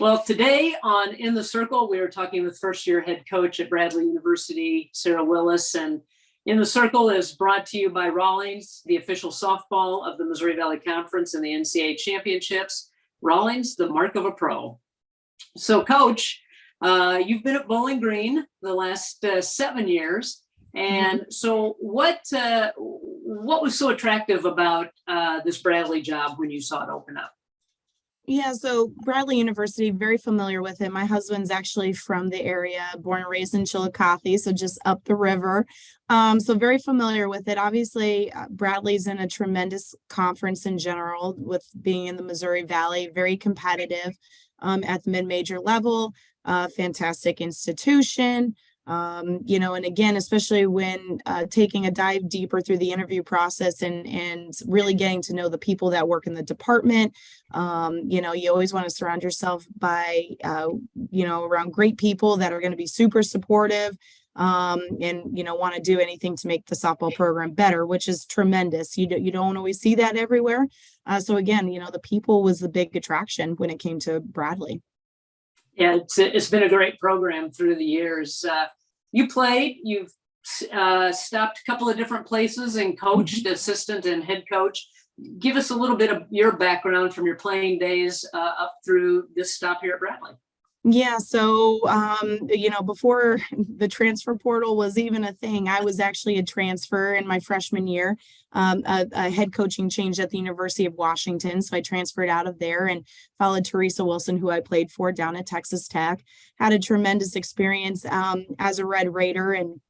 Well, today on In the Circle, we are talking with first-year head coach at Bradley University, Sarah Willis. And In the Circle is brought to you by Rawlings, the official softball of the Missouri Valley Conference and the NCAA championships. Rawlings, the mark of a pro. So, Coach, you've been at Bowling Green the last 7 years. And so what was so attractive about this Bradley job when you saw it open up? Yeah, so Bradley University, very familiar with it. My husband's actually from the area, born and raised in Chillicothe, so just up the river. So very familiar with it. Obviously, Bradley's in a tremendous conference in general, with being in the Missouri Valley, very competitive at the mid-major level, fantastic institution. And again, especially when taking a dive deeper through the interview process and really getting to know the people that work in the department. You always want to surround yourself by, around great people that are going to be super supportive and want to do anything to make the softball program better, which is tremendous. You don't always see that everywhere. So again, the people was the big attraction when it came to Bradley. Yeah, it's been a great program through the years. You've stopped a couple of different places and coached, assistant and head coach. Give us a little bit of your background from your playing days up through this stop here at Bradley. Yeah, so, before the transfer portal was even a thing, I was actually a transfer in my freshman year, a head coaching change at the University of Washington. So I transferred out of there and followed Teresa Wilson, who I played for down at Texas Tech. Had a tremendous experience as a Red Raider. And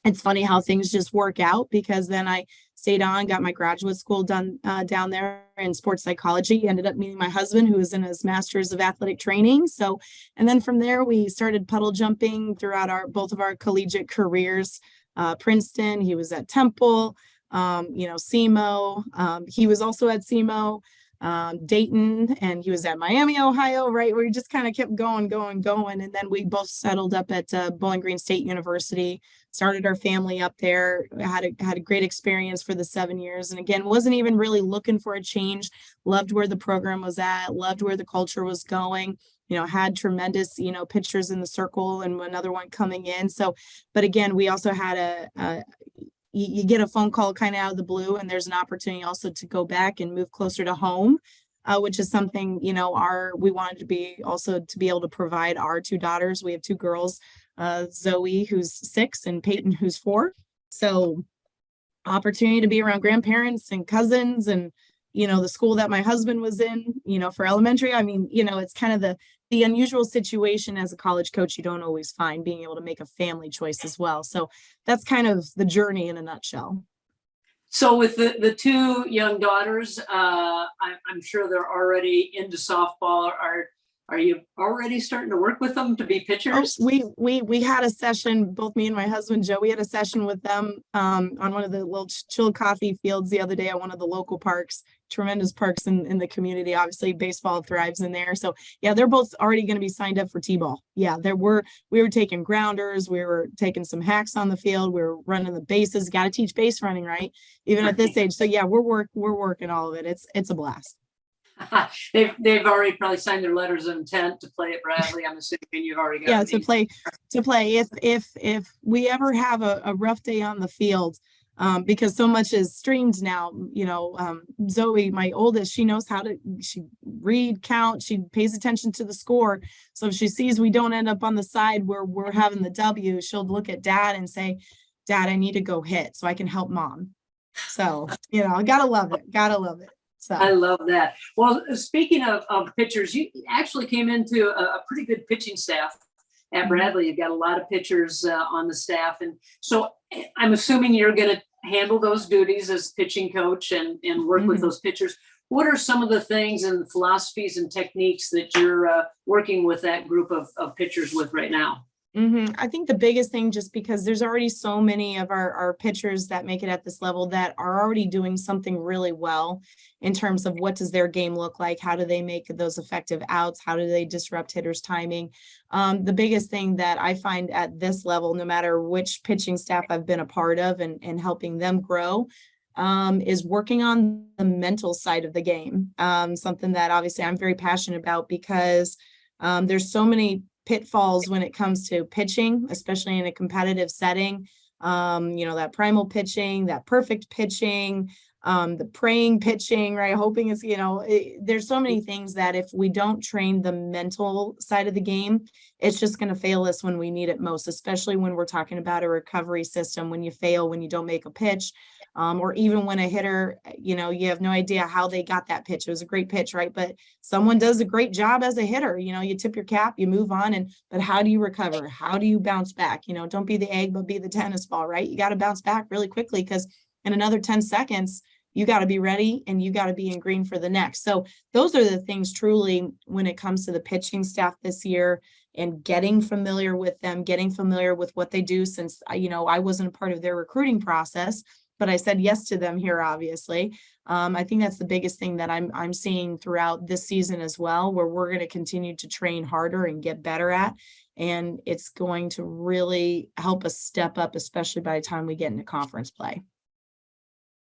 it's funny how things just work out, because then I stayed on, got my graduate school done down there in sports psychology, ended up meeting my husband, who was in his master's of athletic training. So, and then from there, we started puddle jumping throughout both of our collegiate careers. Princeton, he was at Temple, SEMO. He was also at SEMO, Dayton, and he was at Miami, Ohio, right? We just kind of kept going. And then we both settled up at Bowling Green State University, started our family up there, had a great experience for the 7 years. And again, wasn't even really looking for a change, loved where the program was at, loved where the culture was going, had tremendous, pitchers in the circle and another one coming in. So, but again, we also had you get a phone call kind of out of the blue, and there's an opportunity also to go back and move closer to home, which is something, we wanted to be able to provide our two daughters. We have two girls, Zoe, who's 6, and Peyton, who's 4. So opportunity to be around grandparents and cousins and, the school that my husband was in, for elementary. I mean, it's kind of the unusual situation as a college coach you don't always find, being able to make a family choice as well. So that's kind of the journey in a nutshell. So with the two young daughters, I'm sure they're already into softball. Are you already starting to work with them to be pitchers? Oh, we had a session, both me and my husband Joe. We had a session with them on one of the little Chillicothe fields the other day at one of the local parks. Tremendous parks in the community. Obviously, baseball thrives in there. So yeah, they're both already going to be signed up for T-ball. Yeah, we were taking grounders, we were taking some hacks on the field, we were running the bases. Got to teach base running, right? Even at this age. So yeah, we're working all of it. It's a blast. They've already probably signed their letters of intent to play at Bradley. I'm assuming you've already got to play. If we ever have a rough day on the field, because so much is streamed now, Zoe, my oldest, she knows she read, count, she pays attention to the score. So if she sees we don't end up on the side where we're having the W, she'll look at Dad and say, Dad, I need to go hit so I can help Mom. So, I gotta love it. So. I love that. Well, speaking of pitchers, you actually came into a pretty good pitching staff at Bradley. You've got a lot of pitchers on the staff. And so I'm assuming you're going to handle those duties as pitching coach and work with those pitchers. What are some of the things and philosophies and techniques that you're working with that group of pitchers with right now? I think the biggest thing, just because there's already so many of our pitchers that make it at this level that are already doing something really well in terms of what does their game look like? How do they make those effective outs? How do they disrupt hitters' timing? The biggest thing that I find at this level, no matter which pitching staff I've been a part of and helping them grow, is working on the mental side of the game. Something that obviously I'm very passionate about, because There's so many pitfalls when it comes to pitching, especially in a competitive setting. That primal pitching, that perfect pitching, the praying pitching, right? Hoping is, there's so many things that if we don't train the mental side of the game, it's just going to fail us when we need it most, especially when we're talking about a recovery system, when you fail, when you don't make a pitch, or even when a hitter, you have no idea how they got that pitch. It was a great pitch, right? But someone does a great job as a hitter, you tip your cap, you move on, but how do you recover? How do you bounce back? Don't be the egg, but be the tennis ball, right? You got to bounce back really quickly, because in another 10 seconds, you got to be ready and you got to be in green for the next. So those are the things truly when it comes to the pitching staff this year, and getting familiar with them, getting familiar with what they do, since, I wasn't a part of their recruiting process, but I said yes to them here, obviously. I think that's the biggest thing that I'm seeing throughout this season as well, where we're going to continue to train harder and get better at. And it's going to really help us step up, especially by the time we get into conference play.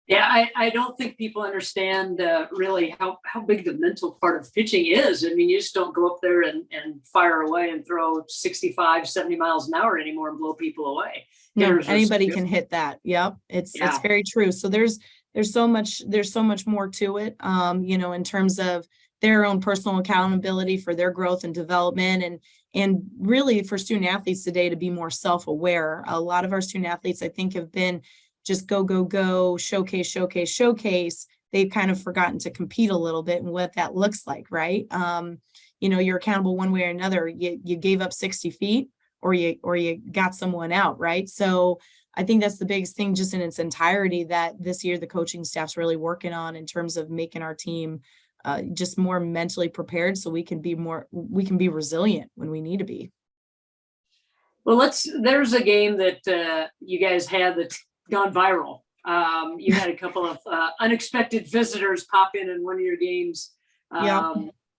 Yeah, I don't think people understand really how big the mental part of pitching is. I mean, you just don't go up there and fire away and throw 65, 70 miles an hour anymore and blow people away. No, anybody can hit that. Yep. It's Yeah. very true. So there's so much more to it, in terms of their own personal accountability for their growth and development, and really for student athletes today to be more self-aware. A lot of our student athletes, I think, have been just go, showcase. They've kind of forgotten to compete a little bit and what that looks like, right? You're accountable one way or another. You gave up 60 feet or you got someone out, right? So I think that's the biggest thing just in its entirety that this year the coaching staff's really working on, in terms of making our team just more mentally prepared, so we can be resilient when we need to be. Well, there's a game that you guys had that's gone viral. You had a couple of unexpected visitors pop in one of your games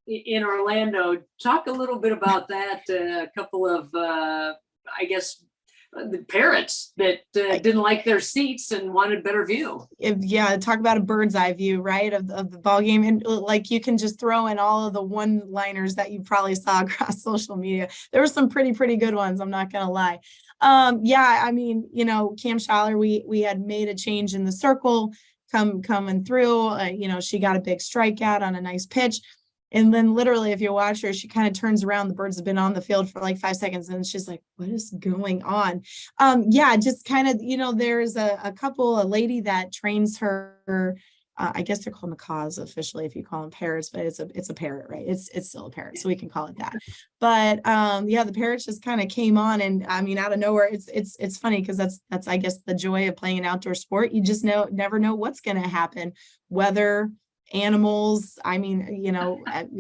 in Orlando. Talk a little bit about that. A couple of, I guess, the parents that didn't like their seats and wanted better view. Talk about a bird's eye view, right, of the ball game. And like, you can just throw in all of the one-liners that you probably saw across social media. There were some pretty good ones, I'm not gonna lie. I mean, Cam Schaller, we had made a change in the circle coming through. She got a big strikeout on a nice pitch. And then literally, if you watch her, she kind of turns around. The birds have been on the field for like 5 seconds. And she's like, what is going on? Just kind of, there's a lady that trains her. I guess they're called macaws officially, if you call them parrots, but it's a parrot, right? It's still a parrot, so we can call it that. But the parrots just kind of came on, and I mean, out of nowhere. It's funny because that's I guess the joy of playing an outdoor sport. You just never know what's going to happen, weather, animals, I mean,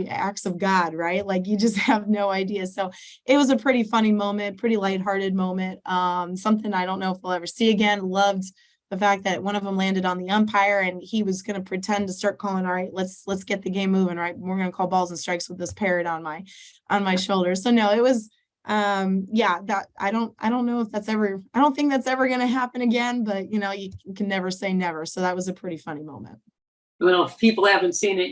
acts of God, right? Like, you just have no idea. So it was a pretty funny moment, pretty lighthearted moment. Something I don't know if we'll ever see again. Loved the fact that one of them landed on the umpire, and he was going to pretend to start calling, all right, let's get the game moving, right? We're going to call balls and strikes with this parrot on my shoulder. So no, it was that I don't know if that's ever, I don't think that's ever going to happen again, but you can never say never. So that was a pretty funny moment. Well, if people haven't seen it,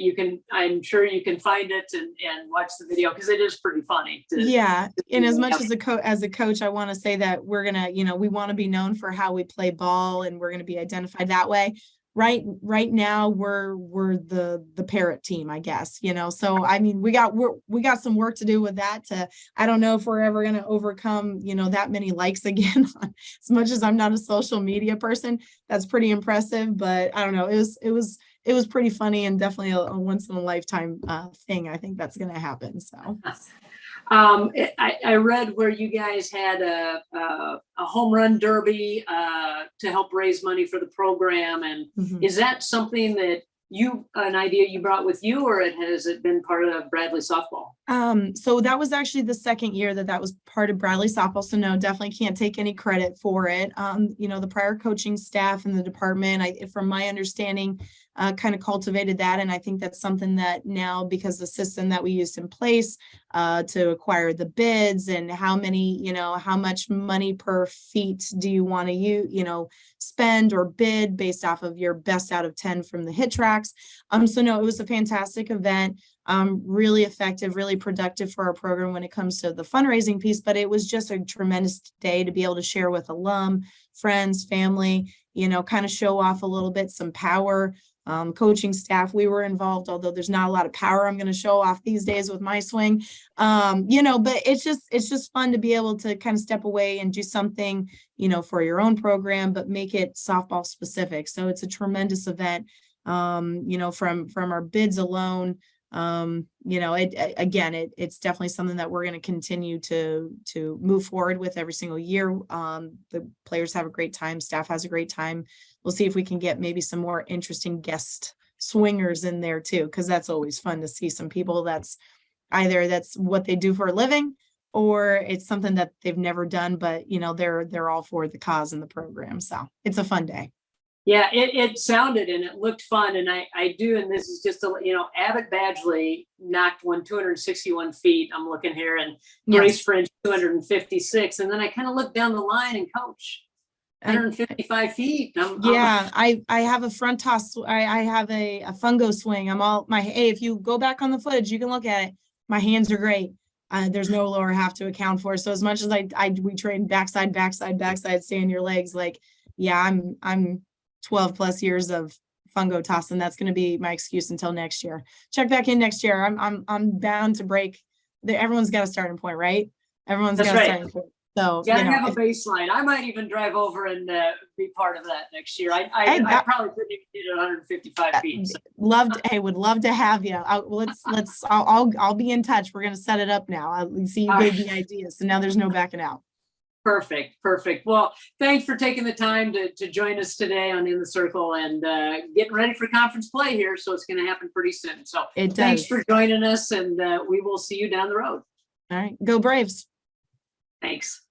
I'm sure you can find it and watch the video, because it is pretty funny. And as much as a coach, I want to say that we're going to, we want to be known for how we play ball, and we're going to be identified that way. Right now we're the parrot team, I guess, so I mean, we got some work to do with that. I don't know if we're ever going to overcome, that many likes again. As much as I'm not a social media person, that's pretty impressive, but I don't know. It was pretty funny, and definitely a once in a lifetime thing. I think that's going to happen. So. I read where you guys had a home run derby to help raise money for the program. And is that something that an idea you brought with you, or has it been part of Bradley softball? So that was actually the second year that was part of Bradley softball. So no, definitely can't take any credit for it. The prior coaching staff in the department, from my understanding, kind of cultivated that. And I think that's something that now, because the system that we used in place to acquire the bids, and how much money per feet do you want to spend or bid based off of your best out of 10 from the hit tracks. So no, it was a fantastic event. Really effective, really productive for our program when it comes to the fundraising piece, but it was just a tremendous day to be able to share with alum, friends, family, kind of show off a little bit, some power. Coaching staff, we were involved, although there's not a lot of power I'm going to show off these days with my swing. But it's just fun to be able to kind of step away and do something, for your own program, but make it softball specific. So it's a tremendous event. From our bids alone, it's definitely something that we're going to continue to move forward with every single year. The players have a great time, staff has a great time. We'll see if we can get maybe some more interesting guest swingers in there too, because that's always fun to see some people that's what they do for a living, or it's something that they've never done, but they're all for the cause in the program. So it's a fun day. Yeah, it sounded and it looked fun. And I do, and this is just Abbott Badgley knocked 261 feet. I'm looking here, and Grace Fringe 256. And then I kind of looked down the line, and Coach 155 feet. I have a front toss. I have a fungo swing. If you go back on the footage, you can look at it. My hands are great. There's no lower half to account for. So as much as we train backside, stay on your legs. I'm 12 plus years of fungo toss, and that's going to be my excuse until next year. Check back in next year. I'm bound to break. Everyone's got a starting point, right? Everyone's got a starting point. So gotta have a baseline. I might even drive over and be part of that next year. I probably couldn't even get it 155 feet. So. Would love to have you. I'll be in touch. We're gonna set it up now. I'll see you gave me ideas, so now there's no backing out. Perfect. Well, thanks for taking the time to join us today on In the Circle, and getting ready for conference play here. So it's going to happen pretty soon. So thanks for joining us, and we will see you down the road. All right. Go Braves. Thanks.